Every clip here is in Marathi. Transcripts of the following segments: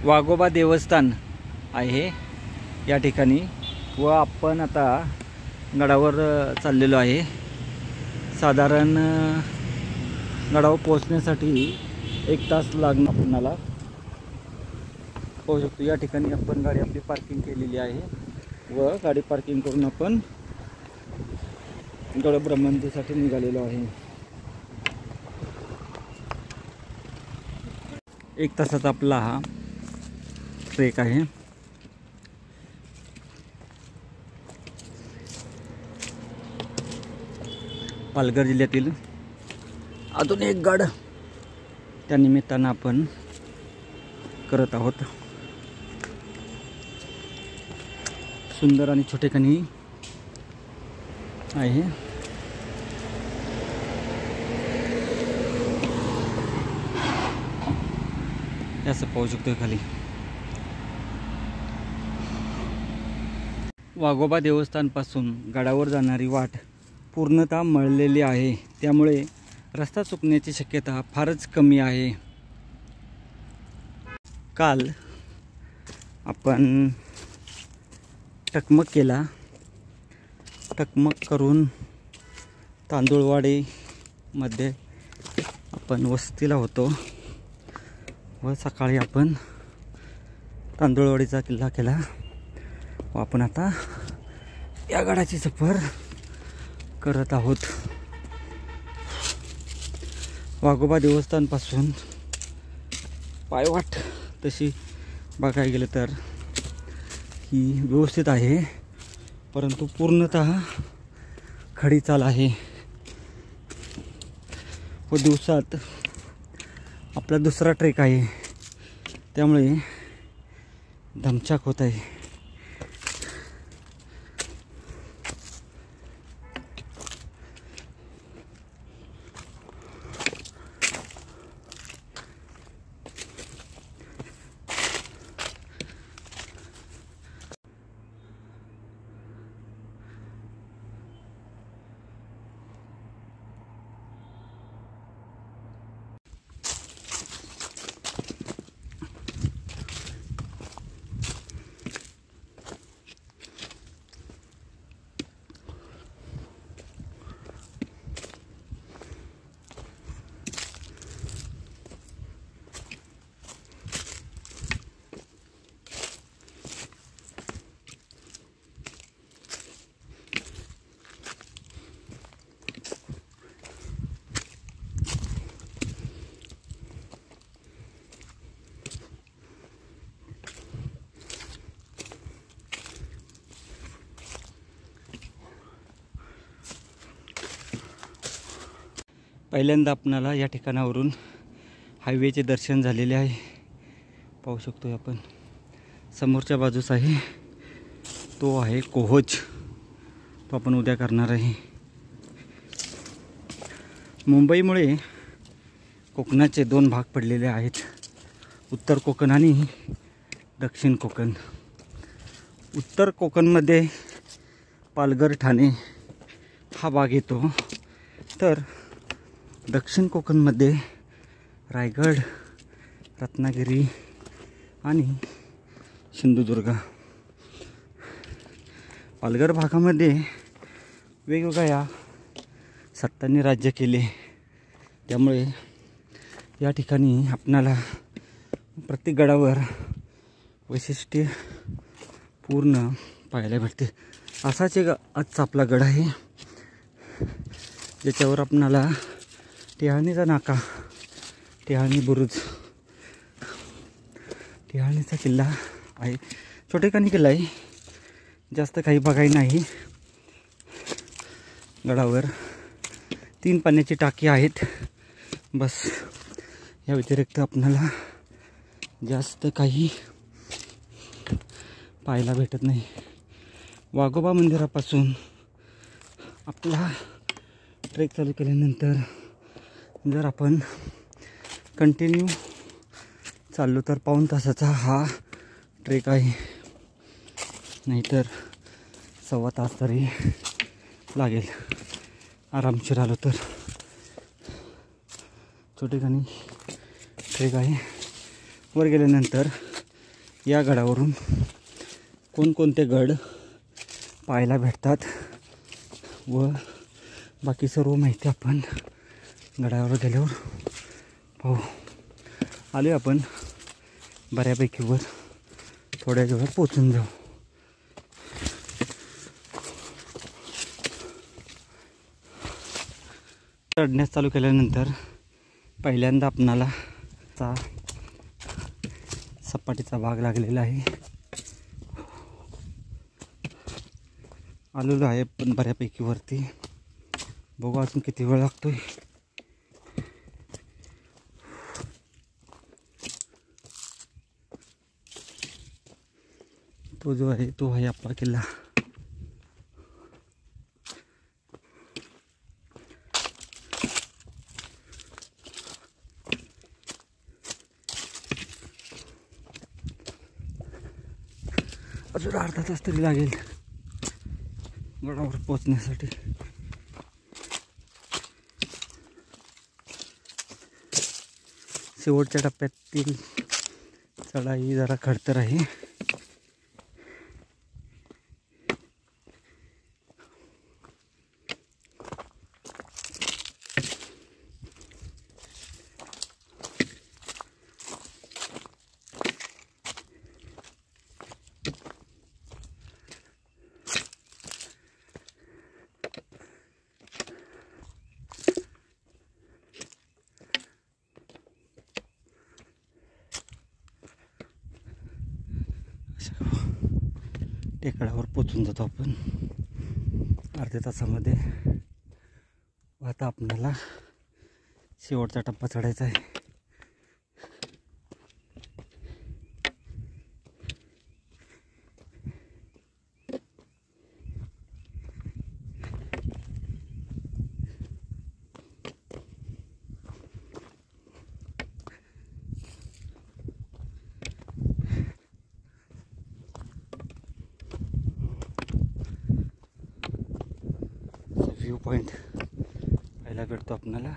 वाघोबा देवस्थान आहे या ठिकाणी व आपण आता गडावर चाललेलो आहे। साधारण गडावर पोहोचण्यासाठी 1 तास लागणार आपल्याला। पाहू शकतो या ठिकाणी आपण गाडी आपली पार्किंग केलेली आहे व गाडी पार्किंग करून आपण गड भ्रमंतीसाठी निघालेलो आहे। 1 तासाचा आपला हा ट्रेक आहे। पालघर जिल्ह्यातील अजून एक गड त्या निमित्तानं आपण करत आहोत। सुंदर आणि छोटेखानी आहे। असं पाहू शकतो खाली वाघोबा देवस्थान पासून गडावर जाणारी वाट पूर्णतः मळलेली आहे, त्यामुळे रस्ता चुकण्याची शक्यता फारच कमी आहे। काल आपण टकमक केला, टकमक करून तांदुळवाडी मध्ये आपण वस्तीला होतो व सकाळी आपण तांदुळवाडीचा किल्ला केला व आपण आता या गडाची सफर करत आहोत। वाघोबा देवस्थान पासून पायवाट तशी बघायला गेलं तर ही व्यवस्थित आहे, परंतु पूर्णतः खडी चाल आहे व दिवसात आपला दुसरा ट्रेक आहे, त्यामुळे दमछाक होत आहे। पहिल्यांदा आपणाला या ठिकाणावरून हायवेचे दर्शन झालेले आहे। पाहू शकतो आपण समोरच्या बाजूस आहे तो आहे कोहोज, तो आपण उद्या करणार आहे। मुंबईमुळे कोकणाचे 2 भाग पडलेले आहेत, उत्तर कोकण आणि दक्षिण कोकण। उत्तर कोकणमध्ये पालघर ठाणे हा भाग येतो, तर दक्षिण कोकणमध्ये रायगड, रत्नागिरी आणि सिंधुदुर्ग। पालघर भागामध्ये वेगवेगळ्या सत्तांनी राज्य केले, त्यामुळे या ठिकाणी आपणाला प्रत्येक गडावर वैशिष्ट्य पूर्ण पाहायला भेटते। असाच एक आजचा आपला गड आहे, ज्याच्यावर आपणाला टेहाळणीचा नाका, टेहाळणी बुरुज, टेहाळणीचा किल्ला आहे। छोटेखानी किल्ला आहे, जास्त काही बघायला नाही। गडावर 3 पाण्याची टाकी आहेत, बस या व्यतिरिक्त आपणाला जास्त काही पाहायला भेटत नाही। वाघोबा मंदिरापासून आपला ट्रेक चालू केल्यानंतर जर आपण कंटिन्यू चाललो तर 1.5 तासाचा हा ट्रेक आहे, नाहीतर 1.25 तास तरी लागेल आरामशीर आलो तर। छोटेखानी ट्रेक आहे। वर गेल्यानंतर या गडावरून कोणकोणते गड पाहायला भेटतात व बाकी सर्व माहिती आपण गडावर गेल्यावर पाहू. आलो आपण बऱ्यापैकी वर, थोड्या वेळात पोचून जाऊ. चढण्यास चालू केल्यानंतर पहिल्यांदा आपणाला सपाटीचा भाग लागलेला आहे. आलेलो आहे पण बऱ्यापैकी वरती. बघू अजून किती वेळ लागतोय. तो जो आहे तो आहे आपला किल्ला. अजून अर्धा तास तरी लागेल गडावर पोचण्यासाठी. शेवटच्या टप्प्यातील चढाई जरा खडतर आहे. टेकडावर पोचून जातो आपण अर्ध्या तासामध्ये. आता आपल्याला शेवटचा टप्पा चढायचा आहे. व्ह्यू पॉईंट पाहायला भेटतो आपणाला.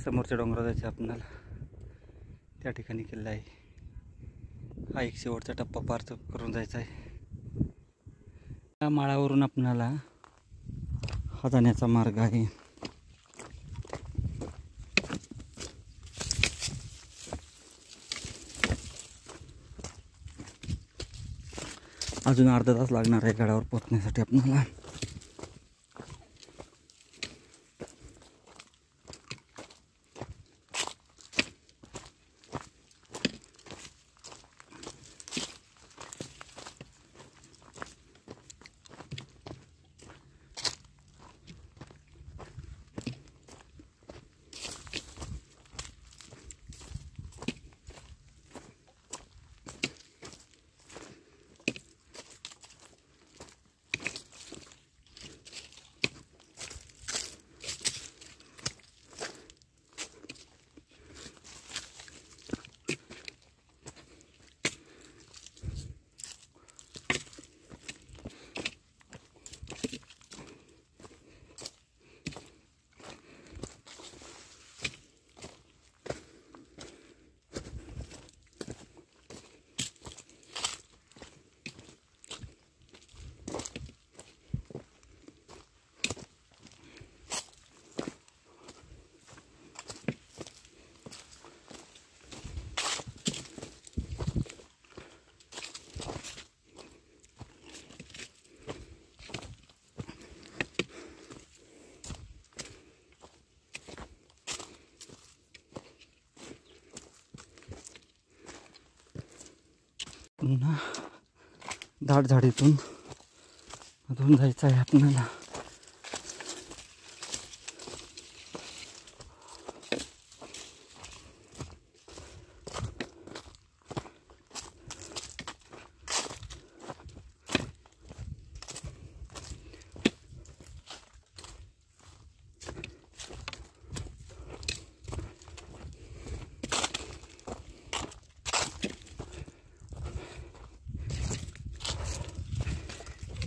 समोरच्या डोंगरावर जायचं आपणाला, त्या ठिकाणी किल्ला आहे. हा एक शेवटचा टप्पा पार करून जायचा आहे. या माळावरून आपणाला हा जाण्याचा मार्ग आहे. अजून अर्धा तास लागणार आहे गडावर पोहोचण्यासाठी आपणाला. पुन्हा दाट झाडीतून मधून जायचं आहे आपल्याला.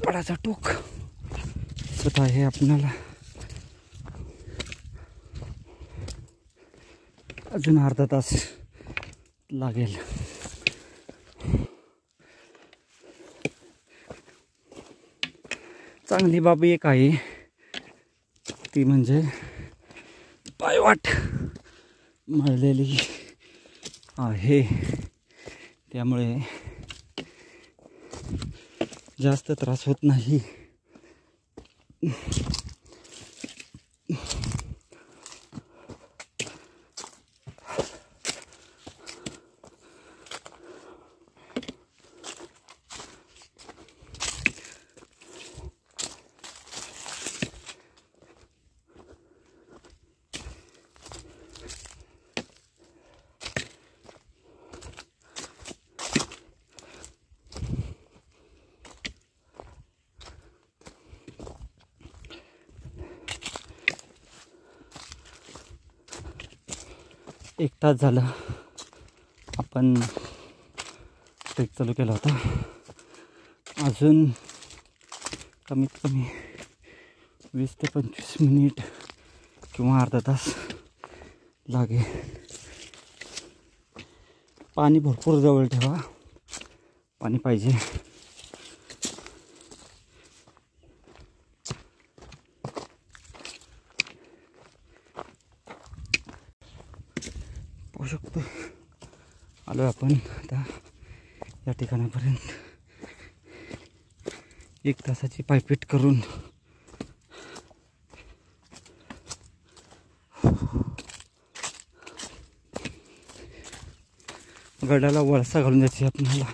गडाचा टोक दिसत आहे आपणाला. अजून अर्धा तास लागेल चांगली बाब एक आहे ती म्हणजे पायवाट मळलेली आहे, त्यामुळे जास्त त्रास होत नाही. एक तास झाला आपण ट्रेक चालू केला होता. अजून कमीत कमी 20 ते 25 मिनिट किंवा अर्धा तास लागेल. पाणी भरपूर जवळ ठेवा, पाणी पाहिजे. पाहू शकतो आलो आपण आता या ठिकाणापर्यंत. 1 तासाची पायपीट करून गडाला वळसा घालून द्यायची आपल्याला.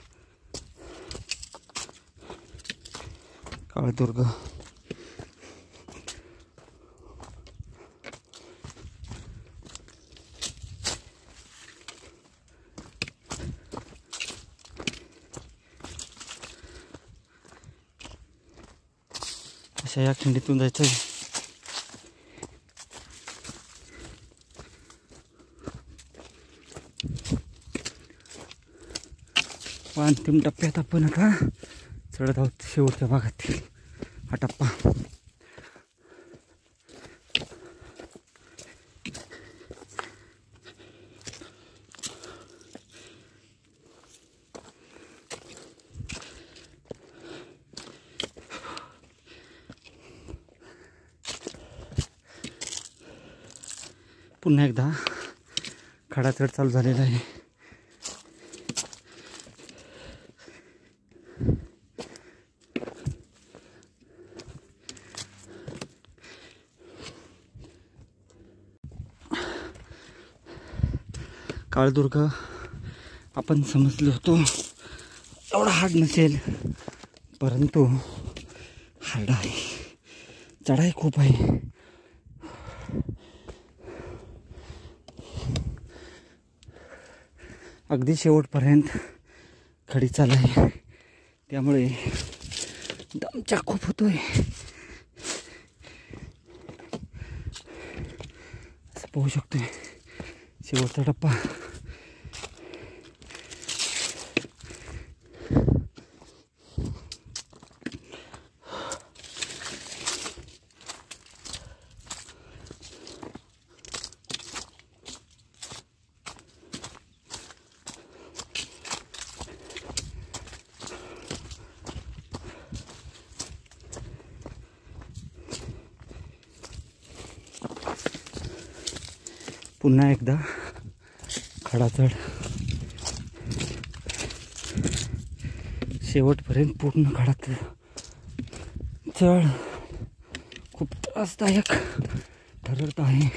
काळदुर्ग अशा या खिंडीतून जायचं आहे. अंतिम टप्प्यात आपण आता चढत आहोत, शेवटच्या भागात हा टप्पा. पुन्हा एकदा खडा चढ चालू झालेला आहे. काळदुर्ग आपण समजलो होतो एवढा हार्ड नसेल, परंतु हार्ड आहे. चढाई खूप आहे. अगदी शेवटपर्यंत खडी चाल आहे, त्यामुळे दमचा खूप होतोय. असं पाहू शकतोय शेवटचा टप्पा. पुन्हा एकदा खडा चढ, शेवटपर्यंत पूर्ण खडा चढ खूप त्रासदायक ठरत आहे.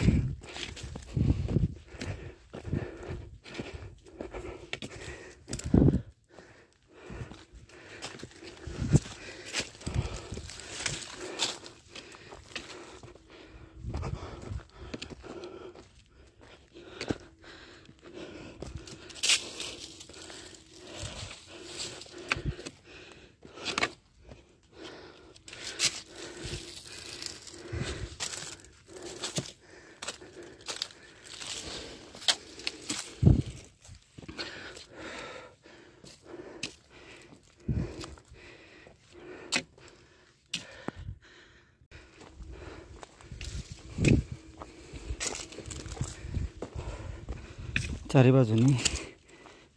चारी बाजूनी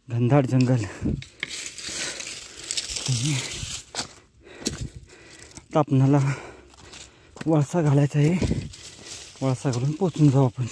घनदाट जंगल, तर आपणाला वळसा घालायचा आहे. वळसा घालून पोचून जाऊ आपण.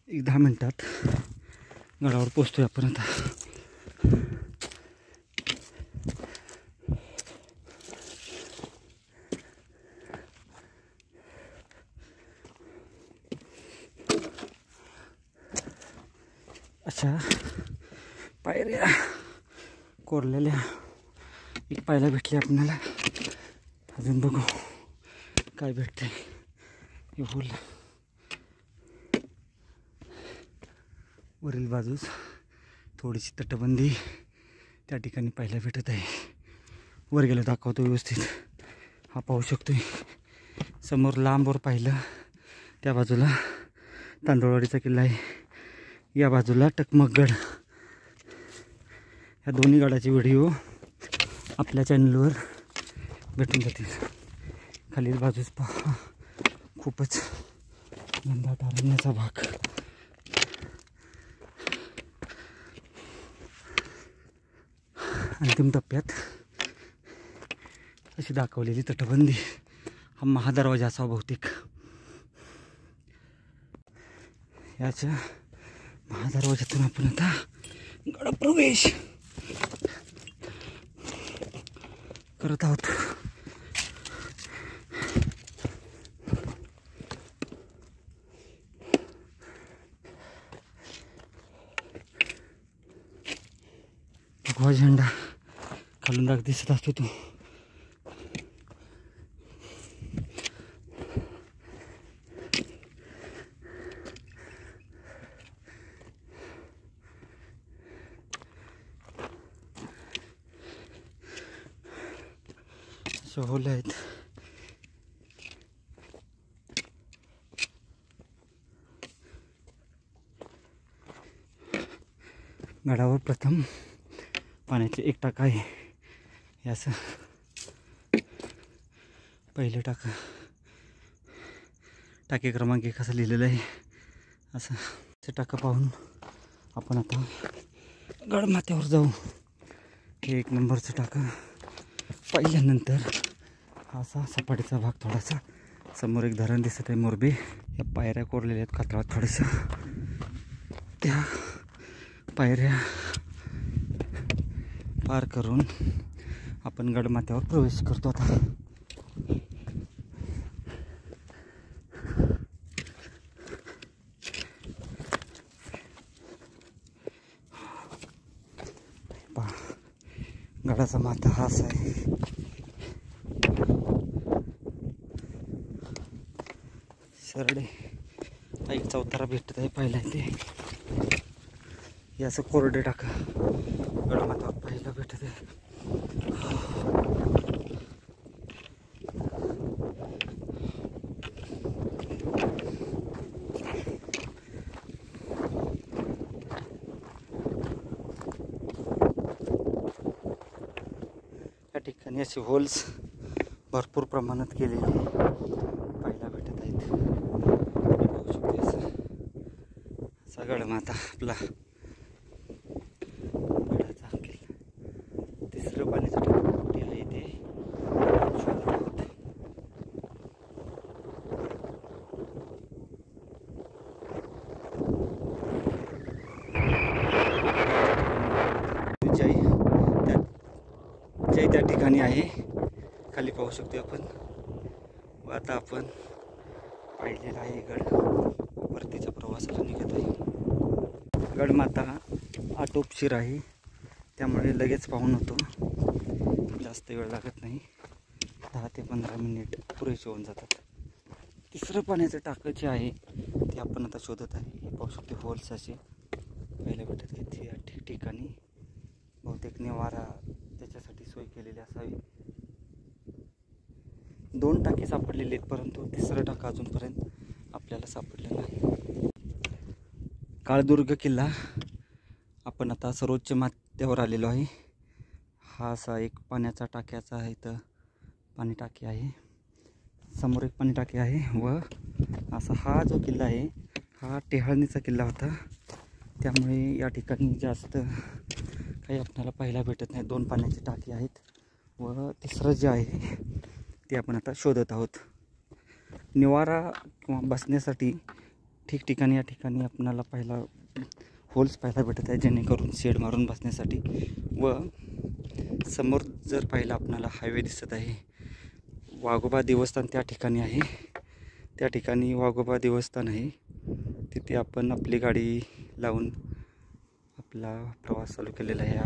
एक 10 मिनिटात गडावर पोचतोय आपण आता. अशा पायऱ्या कोरलेल्या एक पाहायला भेटली आपल्याला. अजून बघू काय भेटते. हे फुल वरील बाजूस थोडीशी तटबंदी त्या ठिकाणी पाहायला भेटत आहे. वर गेलं दाखवतो व्यवस्थित. हा पाहू शकतोय. समोर लांबवर पाहिलं त्या बाजूला तांदूळवाडीचा किल्ला आहे. या बाजूला टकमकगड. या दोन्ही गडाचे व्हिडिओ आपल्या चॅनलवर भेटून जातील. खालील बाजूस पहा खूपच घनदाट अरण्याचा भाग. अंतिम टप्प्यात अशी दाखवलेली तटबंदी. हा महादरवाजा असा बहुतेक. याच्या महादरवाज्यातून आपण आता गडप्रवेश करत आहोत. भगवा झेंडा खालून दाग दिसत असतो तो. होले आहेत. गडावर प्रथम पाण्याचे एक टाका आहे. याचं पहिलं टाका टाके क्रमांक 1 असं लिहिलेलं आहे. असं ते टाका पाहून आपण आता गडमाथ्यावर जाऊ. हे 1 नंबरचं टाका पाहिल्यानंतर असा सपाटीचा भाग थोडासा. समोर एक धरण दिसत आहे मोरबे. या पायऱ्या कोरलेल्या आहेत कातळात थोड्याशा. त्या पायऱ्या पार करून आपण गडमाथ्यावर प्रवेश करतो आता. गडाचा माथा हाच आहे. सरडे एक चौतारा भेटत आहे पाहिला ते. याचं कोरडे टाका गडमाथा पाहायला भेटत आहे. या ठिकाणी असे होल्स भरपूर प्रमाणात केलेले पाहायला भेटत आहेत. बघू शकतो असा गडमाथा आपला गडाचा किल्ला. तिसरं पाण्याचं टाकं कुठे आहे ते शोधत आहोत. पाण्याच्याही त्या ठिकाणी आहे, खाली पाहू शकतो आपण. व आता आपण पाहिलेला आहे गड परतीच्या प्रवासाला निघत आहे. गडमाता आटोपशीर आहे, त्यामुळे लगेच पाहून होतो, जास्त वेळ लागत नाही. 10 ते 15 मिनिट पुरेसे होऊन जातात. तिसरं पाण्याचं टाकं जे आहे ते आपण आता शोधत आहे. हे पाहू शकतो होल्स असे पहिल्या भेटत आहेत या ठिकाणी. बहुतेक निवारा त्याच्यासाठी सोय केलेली असावी. 2 टाके सापडलेले आहेत, परंतु तिसरं टाकं अजूनपर्यंत आपल्याला सापडलं नाही. काळदुर्ग किल्ला आपण आता सर्वोच्च माथ्यावर आलेलो आहे. हा असा एक पाण्याचा टाक्याचा आहे, इथं पाणी टाकी आहे, समोर एक पाणी टाकी आहे. व असा हा जो किल्ला आहे हा टेहाळणीचा किल्ला होता, त्यामुळे या ठिकाणी जास्त काही आपल्याला पाहायला भेटत नाही. 2 पाण्याची टाकी आहेत व तिसरं जे आहे ते आपण आता शोधत आहोत. निवारा किंवा बसण्यासाठी ठिकठिकाणी या ठिकाणी आपल्याला होल्स पाहायला भेटत आहे, जेणेकरून शेड मारून बसण्यासाठी. व समोर जर पाहिलं आपल्याला हायवे दिसत आहे, वाघोबा देवस्थान त्या ठिकाणी आहे. त्या ठिकाणी वाघोबा देवस्थान आहे, तिथे आपण आपली गाडी लावून आपला प्रवास चालू केलेला आहे.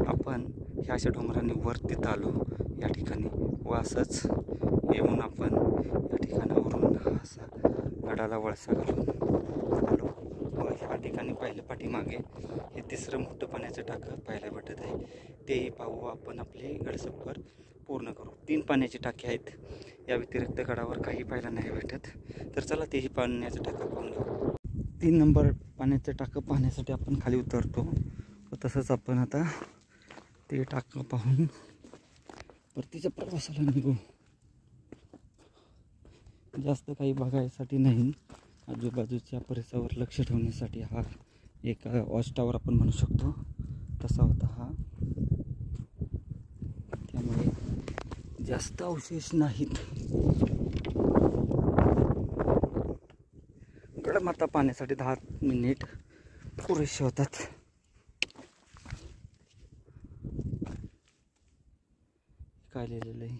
आपण ह्या अशा डोंगरांनी वरतीत आलो या ठिकाणी, व असंच येऊन आपण या ठिकाणावरून असा गडाला वळसा घालून आलो. व ह्या ठिकाणी पाहिलं पाठीमागे हे तिसरं मोठं पाण्याचं टाकं पाहायला भेटत आहे, तेही पाहू आपण आपले गडसफर पूर्ण करू. 3 पाण्याची टाकी आहेत, या व्यतिरिक्त गडावर काही पाहायला नाही भेटत. तर चला तेही पाण्याचं टाकं पाहून घेऊ. 3 नंबर पाण्याचं टाकं पाहण्यासाठी आपण खाली उतरतो व तसंच आपण आता ते टाकं पाहून परतीच्या प्रवासाला निघू. जास्त काही बघायसाठी नाही, आजूबाजूच्या परिसरावर लक्ष ठेवण्यासाठी हा एक वॉच टॉवर आपण म्हणू शकतो तसा होता हा. त्यामुळे जास्त अवशेष नाहीत. गडमाता पाहण्यासाठी 10 मिनिट पुरेसे होतात. काय लिहिलेलं आहे,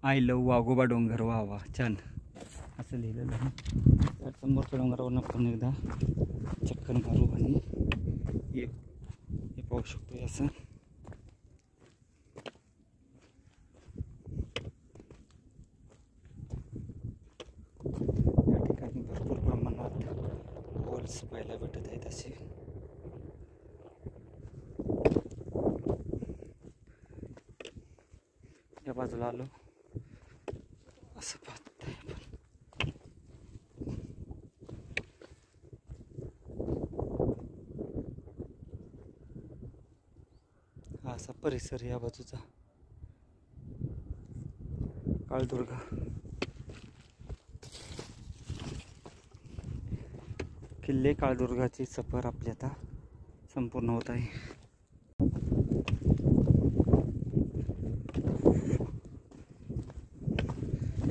आय लव्ह वाघोबा डोंगर, वा वा छान असं लिहिलेलं आहे. त्या समोरच्या डोंगरावरून आपण एकदा चक्कर मारू आणि हे पाहू शकतो असं. या ठिकाणी भरपूर प्रमाणात होल्स पाहायला भेटत आहेत असे. या बाजूला आलो असं पाहतोय आपण. हा असा परिसर या बाजूचा काळदुर्ग. किल्ले काळदुर्गाची सफर आपली आता संपूर्ण होत आहे.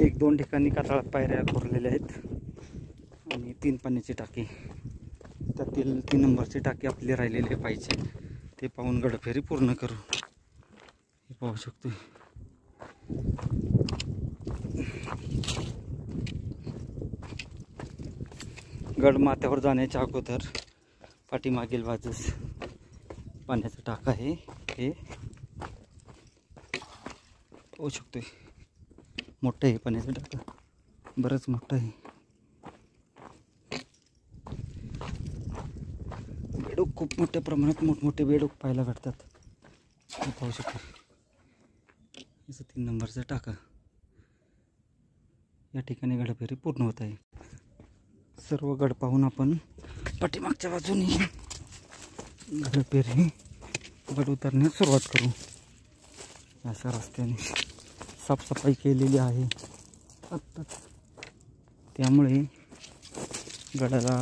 एक 2 ठिकाणी कातळात पायऱ्या कोरलेल्या आहेत आणि 3 पाण्याची टाकी, त्यातील 3 नंबरची टाकी आपली राहिलेली पाहिजे, ते पाहून गडफेरी पूर्ण करू. हे पाहू शकतो गडमाथ्यावर जाण्याच्या अगोदर पाठीमागील बाजूस पाण्याचं टाक आहे, हे पाहू शकतोय. मोठं आहे पाण्याचं टाकं, बरंच मोठं आहे. बेडूक खूप मोठ्या प्रमाणात मोठमोठे बेडूक पाहायला भेटतात. हे पाहू शकतो याचं 3 नंबरचं टाकं. या ठिकाणी गडफेरी पूर्ण होत आहे. सर्व गड पाहून आपण पाठीमागच्या बाजूने गडफेरी गड उतरण्यास सुरुवात करू. अशा रस्त्याने साफसफाई केलेली आहे आत्ताच, त्यामुळे गडाला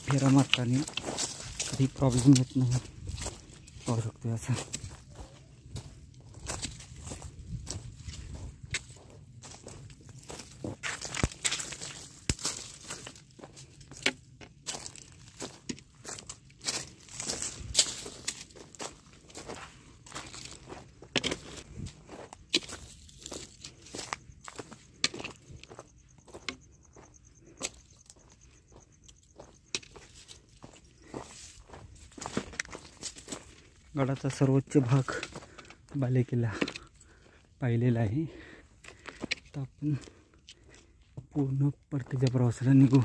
फेरा मारताना काही प्रॉब्लेम येत नाही. पाहू शकतो असं. गडाचा सर्वोच्च भाग बालेकिल्ला पाहिलेला आहे. तर आपण पूर्ण परतीच्या प्रवासाला निघू.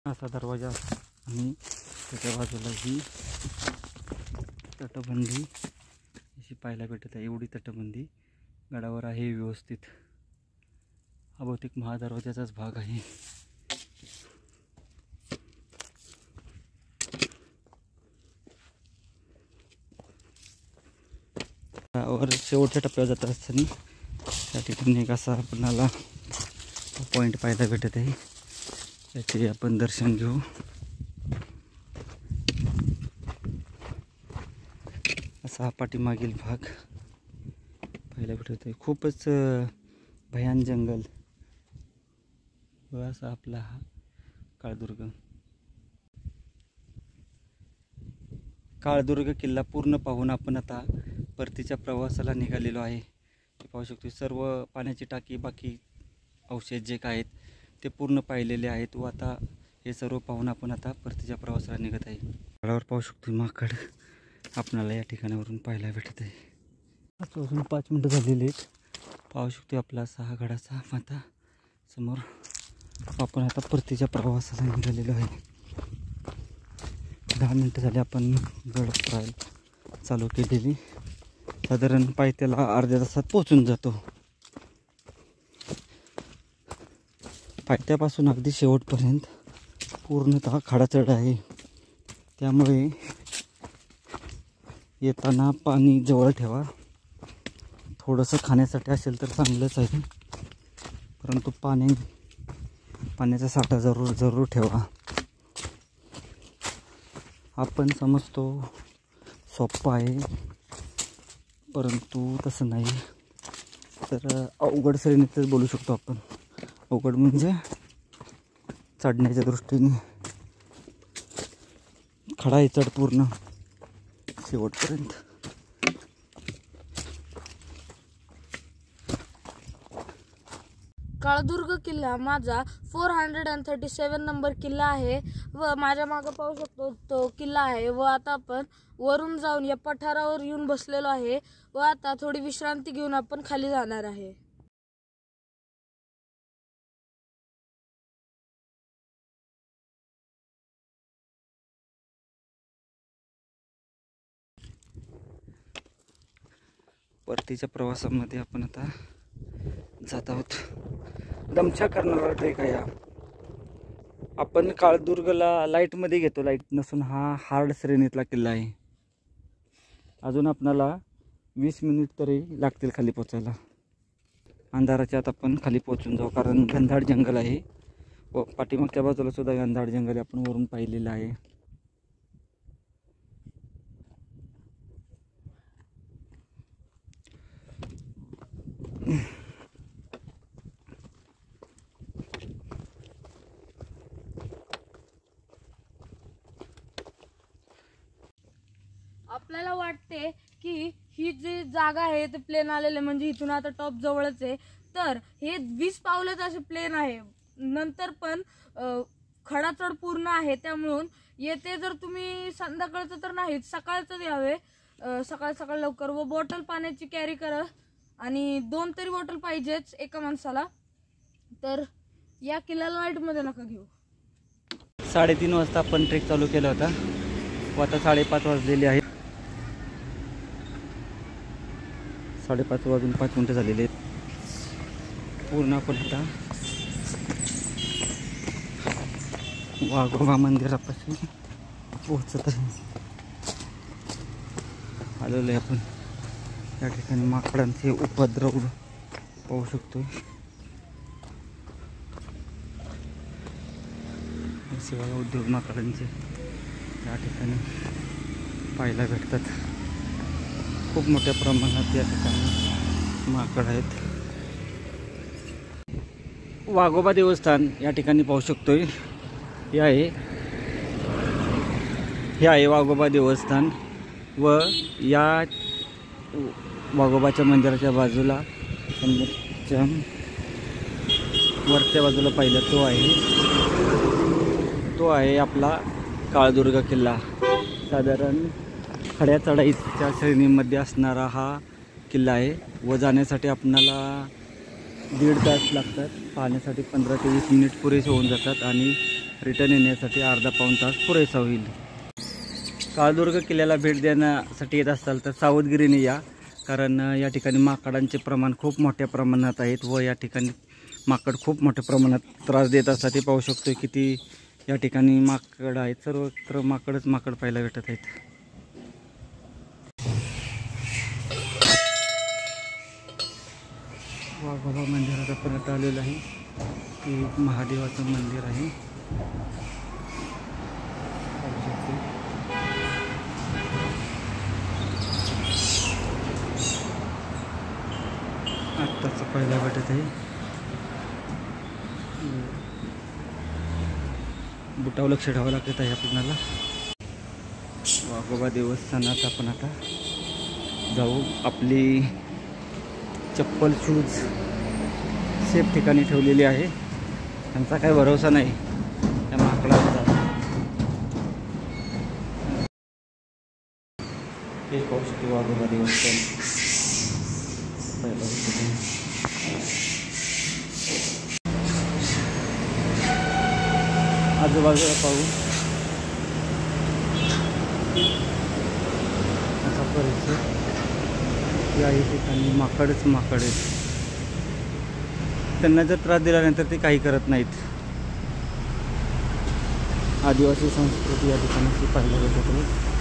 असा दरवाजा आणि त्याच्या बाजूला ही तटबंदी अशी पाहायला भेटत आहे. एवढी तटबंदी गडावर आहे व्यवस्थित. हा बहुतेक महादरवाजाचाच भाग आहे. वर शेवटच्या टप्प्यावर जात असताना त्या ठिकाणी एक असा आपल्याला पॉईंट पाहायला भेटत आहे. त्याचे आपण दर्शन घेऊ. असा पाठीमागील भाग पाहायला भेटत आहे. खूपच भयान जंगल व असा आपला हा काळदुर्ग किल्ला पूर्ण पाहून आपण आता परतीच्या प्रवासाला निघालेलो आहे. ते पाहू शकतो. सर्व पाण्याची टाकी बाकी अवशेष जे काय आहेत ते पूर्ण पाहिलेले आहेत व आता हे सर्व पाहून आपण आता परतीच्या प्रवासाला निघत आहे. गडावर पाहू शकतो माकड आपणाला या ठिकाणावरून पाहायला भेटत आहे. अजून 5 मिनटं झालेली आहेत. पाहू शकतो आपला असा गडाचा माथा समोर. आपण आता परतीच्या प्रवासाला निघालेलो आहे. 10 मिनटं झाले आपण गड ट्रायल चालू केलेली. साधारण पायथ्याला अर्ध्या तासात पोहोचून जातो. पायथ्यापासून अगदी शेवटपर्यंत पूर्णतः खडाचढ आहे. त्यामुळे येताना पाणी जवळ ठेवा. थोडंसं खाण्यासाठी असेल तर चांगलंच आहे, परंतु पाण्याचा साठा जरूर ठेवा. आपण समजतो सोपं आहे, परंतु तसं नाही. तर अवघड श्रेणीतच बोलू शकतो आपण. अवघड म्हणजे चढण्याच्या दृष्टीने. खडा आहे चढ पूर्ण शेवटपर्यंत. काळदुर्ग किल्ला माझा 437 नंबर किल्ला आहे व माझ्या मागं पाहू शकतो तो किल्ला आहे. व आता आपण वरून जाऊन या पठारावर येऊन बसलेलो आहे व आता थोडी विश्रांती घेऊन आपण खाली जाणार आहे. परतीच्या प्रवासामध्ये आपण आता जात आहोत. दमछाक करणारा ट्रेक आहे हा. आपण काळदुर्गला लाईटमध्ये घेतो, लाईट नसून हा हार्ड श्रेणीतला किल्ला आहे. अजून आपणाला 20 मिनिट तरी लागतील खाली पोचायला. अंधाराच्या आत आपण खाली पोचून जाऊ, कारण घनदाट जंगल आहे व पाठीमागच्या बाजूला सुद्धा घनदाट जंगल आपण वरून पाहिलेलं आहे. आपल्याला वाटते की ही जी जागा आहे ते प्लेन आलेले, म्हणजे इथून आता टॉप जवळच आहे. तर हे 20 पावलेच असे प्लेन आहे. नंतर पण खडा चढ पूर्ण आहे. त्यामुळं येते जर तुम्ही संध्याकाळचं तर नाहीच, सकाळचं यावे. सकाळ लवकर. व बॉटल पाण्याची कॅरी करा आणि 2 तरी बॉटल पाहिजेच एका माणसाला. तर या किल्ल्याला लाईटमध्ये नका घेऊ. 3:30 वाजता आपण ट्रेक चालू केला होता व आता 5:30 वाजलेले आहेत. 5:30 वाजून 5 मिनटं झालेली आहेत. पूर्ण आपण आता वाघोबा मंदिरापासून पोहोचत आहे. आलेलो आहे आपण. या ठिकाणी माकडांचे उपद्रव पाहू शकतो. शिवाय उद्योग माकडांचे या ठिकाणी पाहायला भेटतात. खूप मोठ्या प्रमाणात या ठिकाणी माकड आहेत. वाघोबा देवस्थान या ठिकाणी पाहू शकतोय. हे आहे वाघोबा देवस्थान व या वाघोबाच्या मंदिराच्या बाजूला समोरच्या वरच्या बाजूला पाहिलं तो आहे आपला काळदुर्ग किल्ला. साधारण खड्या चढाईच्या श्रेणीमध्ये असणारा हा किल्ला आहे व जाण्यासाठी आपणाला 1.5 तास लागतात. पाहण्यासाठी 15 ते 20 मिनिट पुरेसे होऊन जातात आणि रिटर्न येण्यासाठी अर्धा-पाऊण तास पुरेसा होईल. काळदुर्ग किल्ल्याला भेट देण्यासाठी येत असाल तर सावधगिरीने या, कारण या ठिकाणी माकडांचे प्रमाण खूप मोठ्या प्रमाणात आहेत व या ठिकाणी माकड खूप मोठ्या प्रमाणात त्रास देत असतात. ते पाहू शकतो किती या ठिकाणी माकड आहेत. सर्वत्र माकड पाहायला भेटत आहेत. वाघोबा मंदिरात आपण आता आलेलं आहे. हे एक महादेवाचं मंदिर आहे. पाहू शकतो. आत्ताच पाहायला भेटत आहे. बुटावर लक्ष ठेवावं लागत आहे आपल्याला. वाघोबा देवस्थानात आपण आता जाऊ. आपली चप्पल शूज सेफ ठिकाणी ठेवलेली आहे. त्यांचा काही भरोसा नाही त्या माकडांचा. हे पाहू शकतो वाघोबा देवस्थान पहिलं होतं. आजूबाजूला पाहू असा परिसर. याही ठिकाणी माकड आहेत. त्यांना जर त्रास दिल्यानंतर ते काही करत नाहीत. आदिवासी संस्कृती या ठिकाणी पाहायला भेटत आहे.